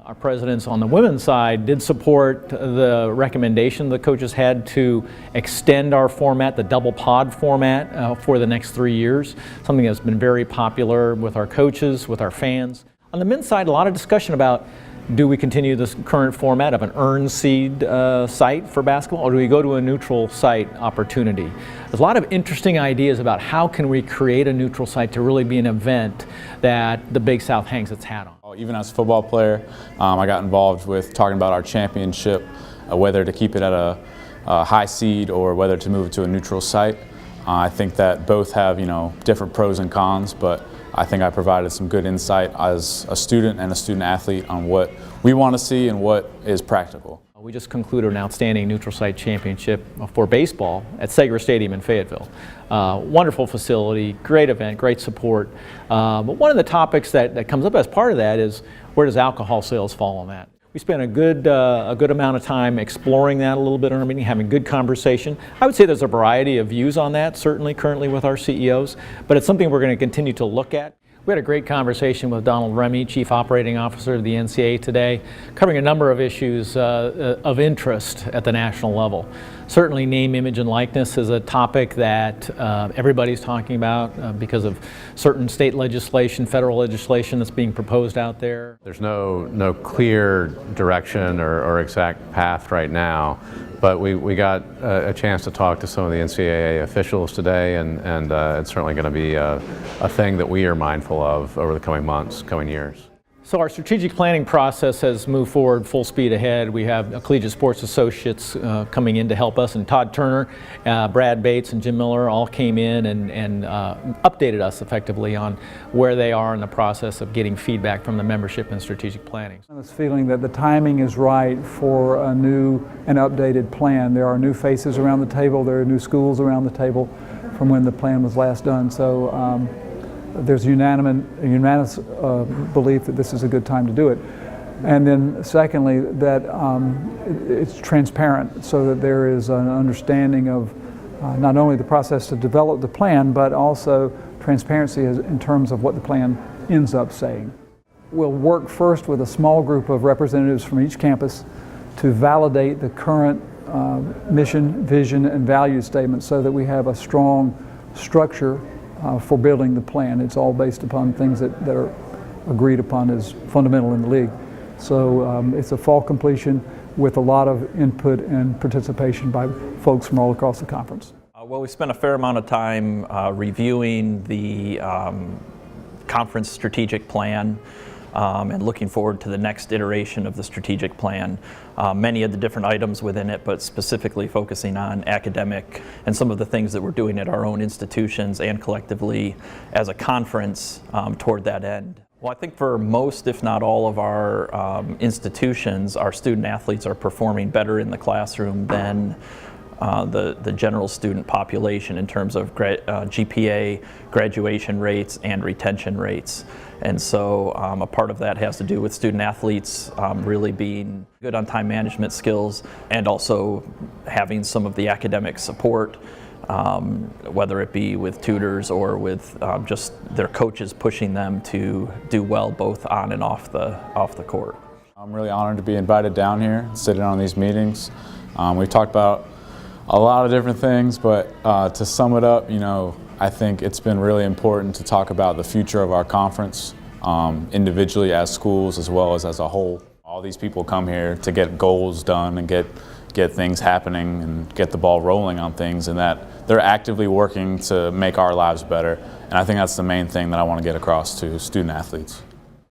Our presidents on the women's side did support the recommendation the coaches had to extend our format, the double pod format, for the next 3 years, something that's been very popular with our coaches, with our fans. On the men's side, a lot of discussion about, do we continue this current format of an earned seed site for basketball, or do we go to a neutral site opportunity? There's a lot of interesting ideas about how can we create a neutral site to really be an event that the Big South hangs its hat on. Even as a football player, I got involved with talking about our championship, whether to keep it at a high seed or whether to move it to a neutral site. I think that both have, different pros and cons, but I think I provided some good insight as a student and a student athlete on what we want to see and what is practical. We just concluded an outstanding neutral site championship for baseball at Segra Stadium in Fayetteville. Wonderful facility, great event, great support. But one of the topics that comes up as part of that is, where does alcohol sales fall on that? We spent a good amount of time exploring that a little bit in our meeting, having good conversation. I would say there's a variety of views on that, certainly currently with our CEOs, but it's something we're going to continue to look at. We had a great conversation with Donald Remy, Chief Operating Officer of the NCAA today, covering a number of issues of interest at the national level. Certainly name, image, and likeness is a topic that everybody's talking about because of certain state legislation, federal legislation that's being proposed out there. There's no clear direction or exact path right now, but we got a chance to talk to some of the NCAA officials today, and it's certainly going to be a thing that we are mindful of over the coming months, coming years. So our strategic planning process has moved forward full speed ahead. We have Collegiate Sports Associates coming in to help us, and Todd Turner, Brad Bates, and Jim Miller all came in and updated us effectively on where they are in the process of getting feedback from the membership and strategic planning. I was feeling that the timing is right for a new and updated plan. There are new faces around the table, there are new schools around the table from when the plan was last done. So there's a unanimous belief that this is a good time to do it. And then secondly, that it's transparent, so that there is an understanding of not only the process to develop the plan, but also transparency in terms of what the plan ends up saying. We'll work first with a small group of representatives from each campus to validate the current mission, vision, and value statement, so that we have a strong structure for building the plan. It's all based upon things that are agreed upon as fundamental in the league. So it's a fall completion with a lot of input and participation by folks from all across the conference. Well, we spent a fair amount of time reviewing the conference strategic plan and looking forward to the next iteration of the strategic plan. Many of the different items within it, but specifically focusing on academic and some of the things that we're doing at our own institutions and collectively as a conference toward that end. Well, I think for most, if not all of our institutions, our student athletes are performing better in the classroom than the general student population in terms of GPA, graduation rates, and retention rates. And so a part of that has to do with student athletes really being good on time management skills, and also having some of the academic support, whether it be with tutors or with just their coaches pushing them to do well both on and off the court. I'm really honored to be invited down here and sit in on these meetings. We've talked about a lot of different things, but to sum it up, I think it's been really important to talk about the future of our conference, individually as schools as well as a whole. All these people come here to get goals done and get things happening and get the ball rolling on things, and that they're actively working to make our lives better. And I think that's the main thing that I want to get across to student athletes.